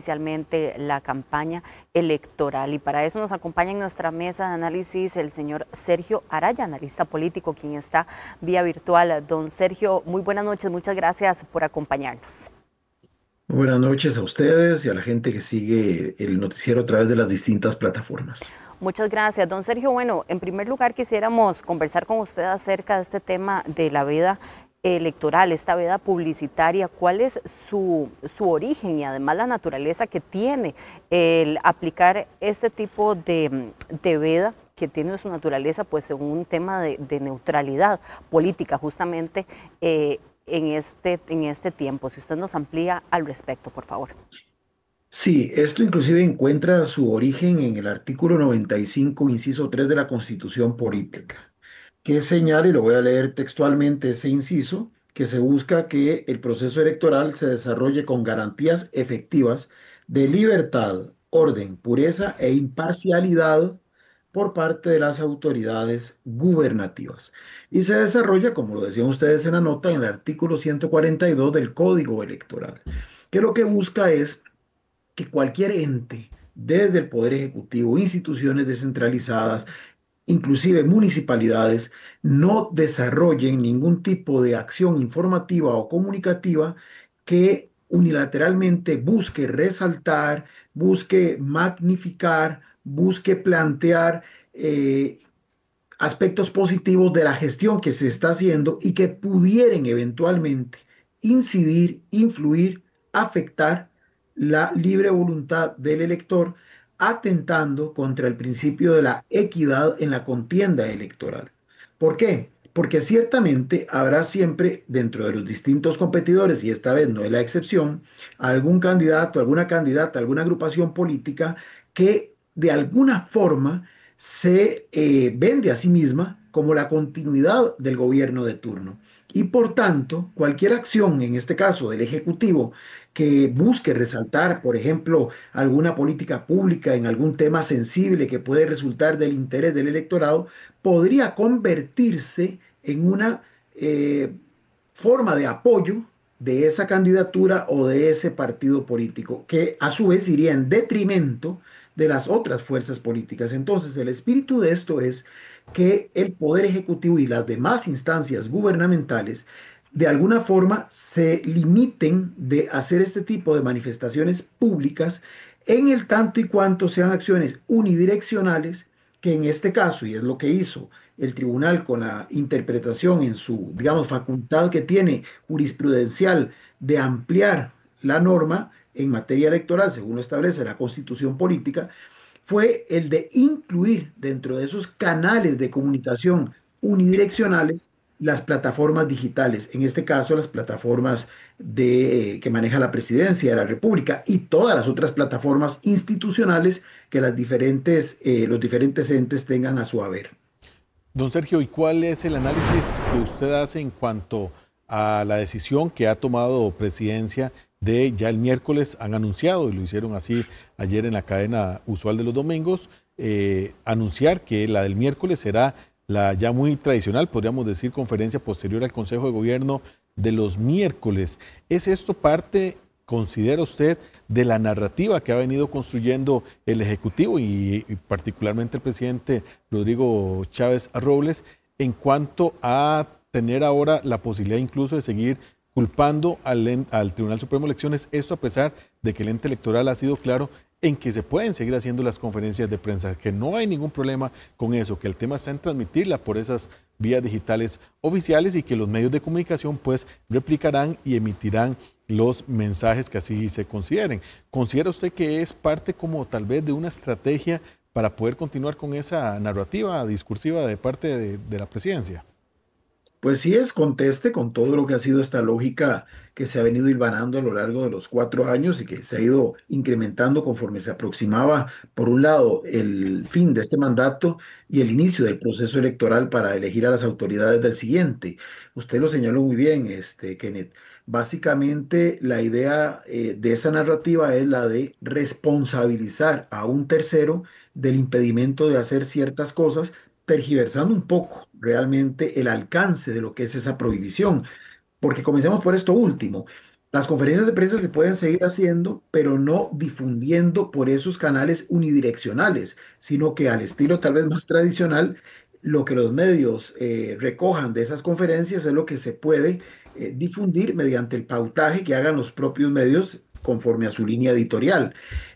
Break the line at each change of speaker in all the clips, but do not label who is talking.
oficialmente la campaña electoral. Y para eso nos acompaña en nuestra mesa de análisis el señor Sergio Araya, analista político, quien está vía virtual. Don Sergio, muy buenas noches, muchas gracias por acompañarnos.
Buenas noches a ustedes y a la gente que sigue el noticiero a través de las distintas plataformas.
Muchas gracias, don Sergio. Bueno, en primer lugar quisiéramos conversar con usted acerca de este tema de la veda electoral, esta veda publicitaria. ¿Cuál es su origen y además la naturaleza que tiene el aplicar este tipo de veda, que tiene su naturaleza pues en un tema de neutralidad política justamente en este tiempo? Si usted nos amplía al respecto, por favor.
Sí, esto inclusive encuentra su origen en el artículo 95, inciso 3 de la Constitución Política, que señala, y lo voy a leer textualmente ese inciso, que se busca que el proceso electoral se desarrolle con garantías efectivas de libertad, orden, pureza e imparcialidad por parte de las autoridades gubernativas. Y se desarrolla, como lo decían ustedes en la nota, en el artículo 142 del Código Electoral, que lo que busca es que cualquier ente, desde el Poder Ejecutivo, instituciones descentralizadas, inclusive municipalidades, no desarrollen ningún tipo de acción informativa o comunicativa que unilateralmente busque resaltar, busque magnificar, busque plantear aspectos positivos de la gestión que se está haciendo y que pudieran eventualmente incidir, influir, afectar la libre voluntad del elector, atentando contra el principio de la equidad en la contienda electoral. ¿Por qué? Porque ciertamente habrá siempre dentro de los distintos competidores, y esta vez no es la excepción, algún candidato, alguna candidata, alguna agrupación política que de alguna forma se vende a sí misma como la continuidad del gobierno de turno. Y por tanto, cualquier acción, en este caso del Ejecutivo, que busque resaltar, por ejemplo, alguna política pública en algún tema sensible que puede resultar del interés del electorado, podría convertirse en una forma de apoyo de esa candidatura o de ese partido político, que a su vez iría en detrimento de las otras fuerzas políticas. Entonces, el espíritu de esto es que el Poder Ejecutivo y las demás instancias gubernamentales de alguna forma se limiten de hacer este tipo de manifestaciones públicas en el tanto y cuanto sean acciones unidireccionales, que en este caso, y es lo que hizo el tribunal con la interpretación en su, digamos, facultad que tiene jurisprudencial de ampliar la norma en materia electoral, según lo establece la Constitución Política, fue el de incluir dentro de esos canales de comunicación unidireccionales las plataformas digitales, en este caso las plataformas que maneja la Presidencia de la República y todas las otras plataformas institucionales que los diferentes entes tengan a su haber.
Don Sergio, ¿y cuál es el análisis que usted hace en cuanto a la decisión que ha tomado Presidencia de ya el miércoles han anunciado, y lo hicieron así ayer en la cadena usual de los domingos, anunciar que la del miércoles será la ya muy tradicional, podríamos decir, conferencia posterior al Consejo de Gobierno de los miércoles? ¿Es esto parte, considera usted, de la narrativa que ha venido construyendo el Ejecutivo y particularmente el presidente Rodrigo Chávez Robles en cuanto a tener ahora la posibilidad incluso de seguir culpando al Tribunal Supremo de Elecciones, esto a pesar de que el ente electoral ha sido claro en que se pueden seguir haciendo las conferencias de prensa, que no hay ningún problema con eso, que el tema está en transmitirla por esas vías digitales oficiales y que los medios de comunicación pues replicarán y emitirán los mensajes que así se consideren? ¿Considera usted que es parte como tal vez de una estrategia para poder continuar con esa narrativa discursiva de parte de la presidencia?
Pues sí es conteste con todo lo que ha sido esta lógica que se ha venido hilvanando a lo largo de los 4 años y que se ha ido incrementando conforme se aproximaba, por un lado, el fin de este mandato y el inicio del proceso electoral para elegir a las autoridades del siguiente. Usted lo señaló muy bien, Kenneth. Básicamente, la idea de esa narrativa es la de responsabilizar a un tercero del impedimento de hacer ciertas cosas, tergiversando un poco realmente el alcance de lo que es esa prohibición. Porque comencemos por esto último. Las conferencias de prensa se pueden seguir haciendo, pero no difundiendo por esos canales unidireccionales, sino que al estilo tal vez más tradicional, lo que los medios recojan de esas conferencias es lo que se puede difundir mediante el pautaje que hagan los propios medios conforme a su línea editorial.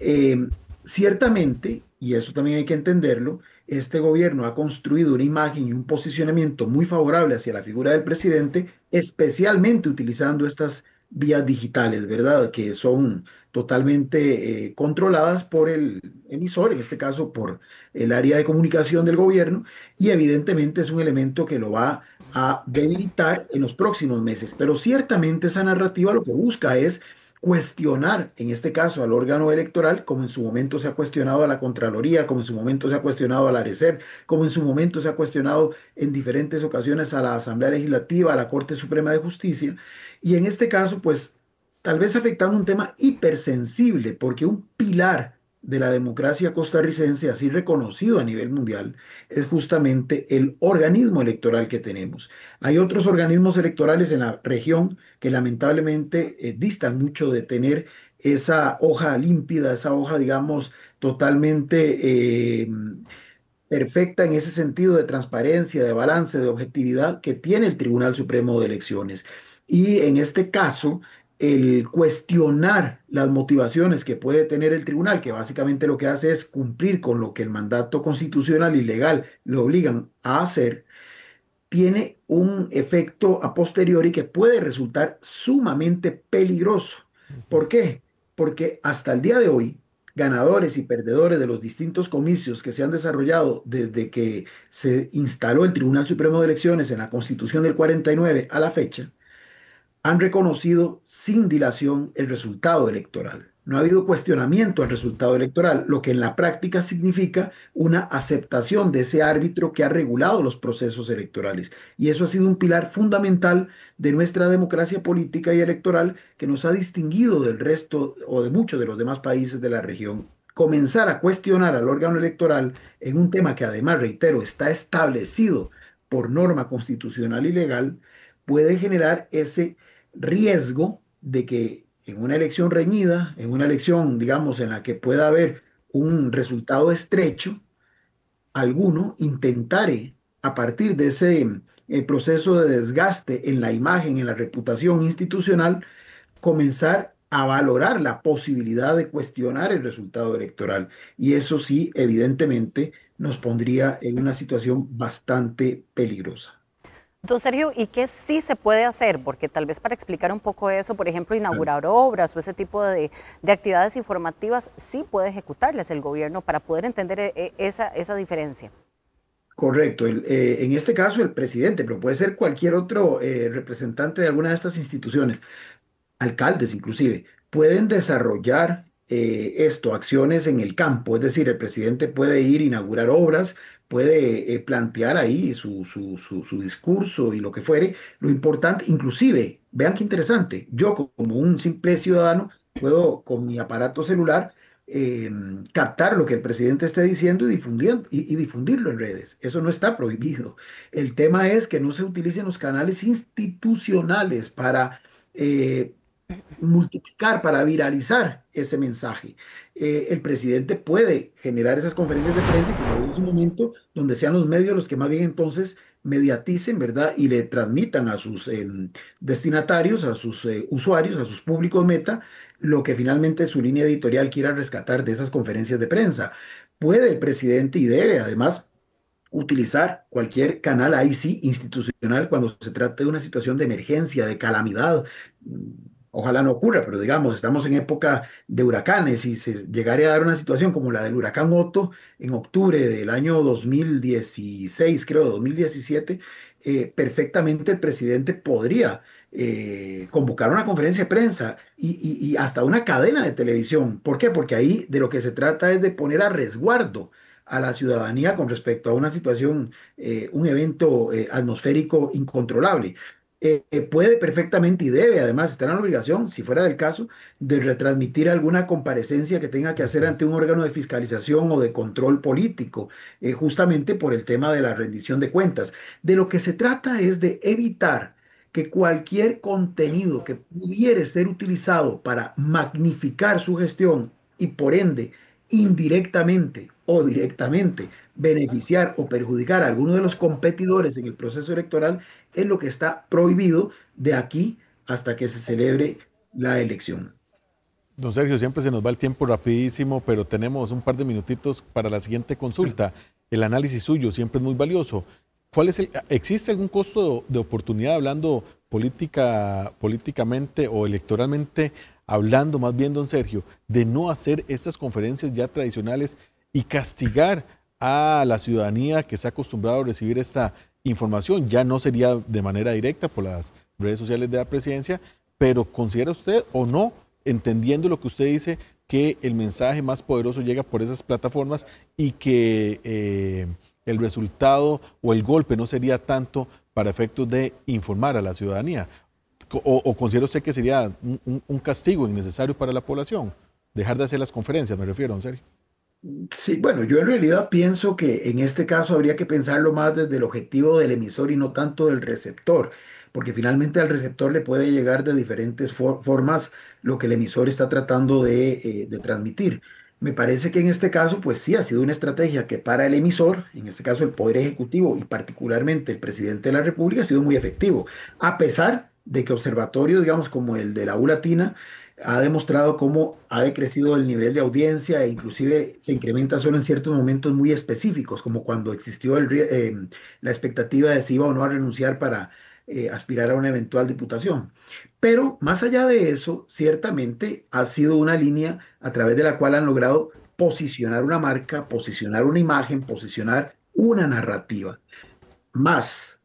Eh, Ciertamente, y eso también hay que entenderlo, este gobierno ha construido una imagen y un posicionamiento muy favorable hacia la figura del presidente, especialmente utilizando estas vías digitales, ¿verdad? Que son totalmente controladas por el emisor, en este caso por el área de comunicación del gobierno, y evidentemente es un elemento que lo va a debilitar en los próximos meses. Pero ciertamente esa narrativa lo que busca es cuestionar, en este caso, al órgano electoral, como en su momento se ha cuestionado a la Contraloría, como en su momento se ha cuestionado a la ARECEP, como en su momento se ha cuestionado en diferentes ocasiones a la Asamblea Legislativa, a la Corte Suprema de Justicia, y en este caso, pues, tal vez afectando un tema hipersensible, porque un pilar de la democracia costarricense, así reconocido a nivel mundial, es justamente el organismo electoral que tenemos. Hay otros organismos electorales en la región que lamentablemente distan mucho de tener esa hoja límpida, esa hoja, digamos, totalmente perfecta en ese sentido de transparencia, de balance, de objetividad que tiene el Tribunal Supremo de Elecciones. Y en este caso, el cuestionar las motivaciones que puede tener el tribunal, que básicamente lo que hace es cumplir con lo que el mandato constitucional y legal le obligan a hacer, tiene un efecto a posteriori que puede resultar sumamente peligroso. ¿Por qué? Porque hasta el día de hoy, ganadores y perdedores de los distintos comicios que se han desarrollado desde que se instaló el Tribunal Supremo de Elecciones en la Constitución del 49 a la fecha, han reconocido sin dilación el resultado electoral. No ha habido cuestionamiento al resultado electoral, lo que en la práctica significa una aceptación de ese árbitro que ha regulado los procesos electorales. Y eso ha sido un pilar fundamental de nuestra democracia política y electoral que nos ha distinguido del resto o de muchos de los demás países de la región. Comenzar a cuestionar al órgano electoral en un tema que además, reitero, está establecido por norma constitucional y legal, puede generar ese riesgo de que en una elección reñida, en una elección, digamos, en la que pueda haber un resultado estrecho, alguno intentare a partir de ese proceso de desgaste en la imagen, en la reputación institucional, comenzar a valorar la posibilidad de cuestionar el resultado electoral. Y eso sí, evidentemente, nos pondría en una situación bastante peligrosa.
Don Sergio, ¿y qué sí se puede hacer? Porque tal vez para explicar un poco eso, por ejemplo, inaugurar obras o ese tipo de actividades informativas, sí puede ejecutarles el gobierno para poder entender esa diferencia.
Correcto. En este caso, el presidente, pero puede ser cualquier otro representante de alguna de estas instituciones, alcaldes inclusive, pueden desarrollar acciones en el campo. Es decir, el presidente puede ir a inaugurar obras, puede plantear ahí su discurso y lo que fuere. Lo importante, inclusive, vean qué interesante, yo como un simple ciudadano puedo con mi aparato celular eh, captar lo que el presidente esté diciendo y, y difundirlo en redes. Eso no está prohibido. El tema es que no se utilicen los canales institucionales para multiplicar, para viralizar ese mensaje. El presidente puede generar esas conferencias de prensa, y como dije en un momento, donde sean los medios los que más bien entonces mediaticen, ¿verdad? Y le transmitan a sus destinatarios, a sus usuarios, a sus públicos meta, lo que finalmente su línea editorial quiera rescatar de esas conferencias de prensa. Puede el presidente y debe además utilizar cualquier canal ahí sí institucional cuando se trate de una situación de emergencia, de calamidad. Ojalá no ocurra, pero digamos, estamos en época de huracanes y se llegaría a dar una situación como la del huracán Otto en octubre del año 2016, creo, 2017, perfectamente el presidente podría convocar una conferencia de prensa y hasta una cadena de televisión. ¿Por qué? Porque ahí de lo que se trata es de poner a resguardo a la ciudadanía con respecto a una situación, un evento atmosférico incontrolable. Puede perfectamente y debe además estar en la obligación, si fuera del caso, de retransmitir alguna comparecencia que tenga que hacer ante un órgano de fiscalización o de control político, justamente por el tema de la rendición de cuentas. De lo que se trata es de evitar que cualquier contenido que pudiera ser utilizado para magnificar su gestión y por ende indirectamente o directamente beneficiar o perjudicar a alguno de los competidores en el proceso electoral es lo que está prohibido de aquí hasta que se celebre la elección.
Don Sergio, siempre se nos va el tiempo rapidísimo, pero tenemos un par de minutitos para la siguiente consulta. El análisis suyo siempre es muy valioso. ¿Existe algún costo de oportunidad hablando políticamente o electoralmente, hablando más bien, don Sergio, de no hacer estas conferencias ya tradicionales y castigar a la ciudadanía que se ha acostumbrado a recibir esta información? Ya no sería de manera directa por las redes sociales de la presidencia, pero ¿considera usted o no, entendiendo lo que usted dice, que el mensaje más poderoso llega por esas plataformas y que el resultado o el golpe no sería tanto para efectos de informar a la ciudadanía? ¿O considera usted que sería un castigo innecesario para la población? Dejar de hacer las conferencias, me refiero, en serio.
Sí, bueno, yo en realidad pienso que en este caso habría que pensarlo más desde el objetivo del emisor y no tanto del receptor, porque finalmente al receptor le puede llegar de diferentes formas lo que el emisor está tratando de transmitir. Me parece que en este caso, pues sí, ha sido una estrategia que para el emisor, en este caso el Poder Ejecutivo y particularmente el presidente de la República, ha sido muy efectivo, a pesar de que observatorios, digamos, como el de la U Latina, ha demostrado cómo ha decrecido el nivel de audiencia e inclusive se incrementa solo en ciertos momentos muy específicos, como cuando existió la expectativa de si iba o no a renunciar para aspirar a una eventual diputación. Pero más allá de eso, ciertamente ha sido una línea a través de la cual han logrado posicionar una marca, posicionar una imagen, posicionar una narrativa. Más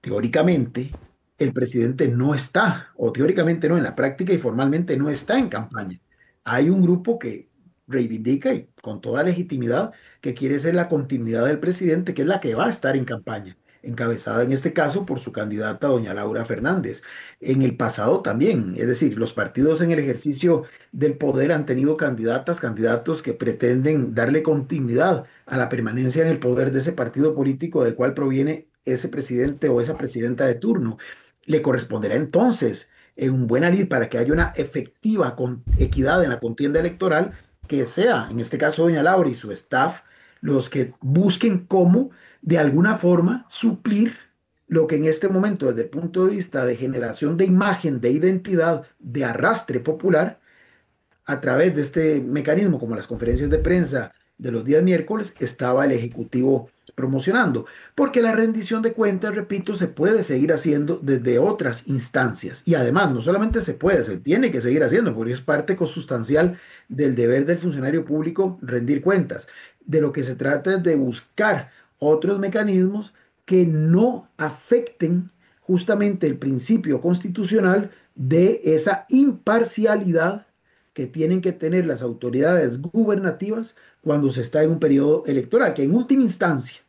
teóricamente, el presidente no está, o teóricamente no, en la práctica y formalmente no está en campaña. Hay un grupo que reivindica y con toda legitimidad que quiere ser la continuidad del presidente, que es la que va a estar en campaña, encabezada en este caso por su candidata, doña Laura Fernández. En el pasado también, es decir, los partidos en el ejercicio del poder han tenido candidatas, candidatos que pretenden darle continuidad a la permanencia en el poder de ese partido político del cual proviene ese presidente o esa presidenta de turno. Le corresponderá entonces, en un buen lid para que haya una efectiva equidad en la contienda electoral, que sea, en este caso, doña Laura y su staff, los que busquen cómo, de alguna forma, suplir lo que en este momento, desde el punto de vista de generación de imagen, de identidad, de arrastre popular, a través de este mecanismo, como las conferencias de prensa de los días miércoles, estaba el Ejecutivo promocionando. Porque la rendición de cuentas, repito, se puede seguir haciendo desde otras instancias. Y además, no solamente se puede, se tiene que seguir haciendo, porque es parte consustancial del deber del funcionario público rendir cuentas. De lo que se trata es de buscar otros mecanismos que no afecten justamente el principio constitucional de esa imparcialidad que tienen que tener las autoridades gubernativas cuando se está en un periodo electoral, que en última instancia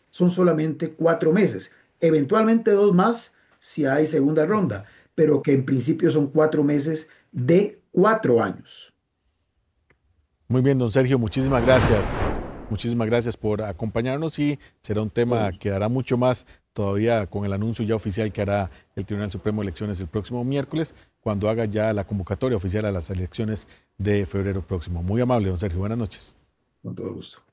son solamente 4 meses, eventualmente 2 más si hay segunda ronda, pero que en principio son 4 meses de 4 años.
Muy bien, don Sergio, muchísimas gracias. Muchísimas gracias por acompañarnos y será un tema que dará mucho más todavía con el anuncio ya oficial que hará el Tribunal Supremo de Elecciones el próximo miércoles, cuando haga ya la convocatoria oficial a las elecciones de febrero próximo. Muy amable, don Sergio. Buenas noches.
Con todo gusto.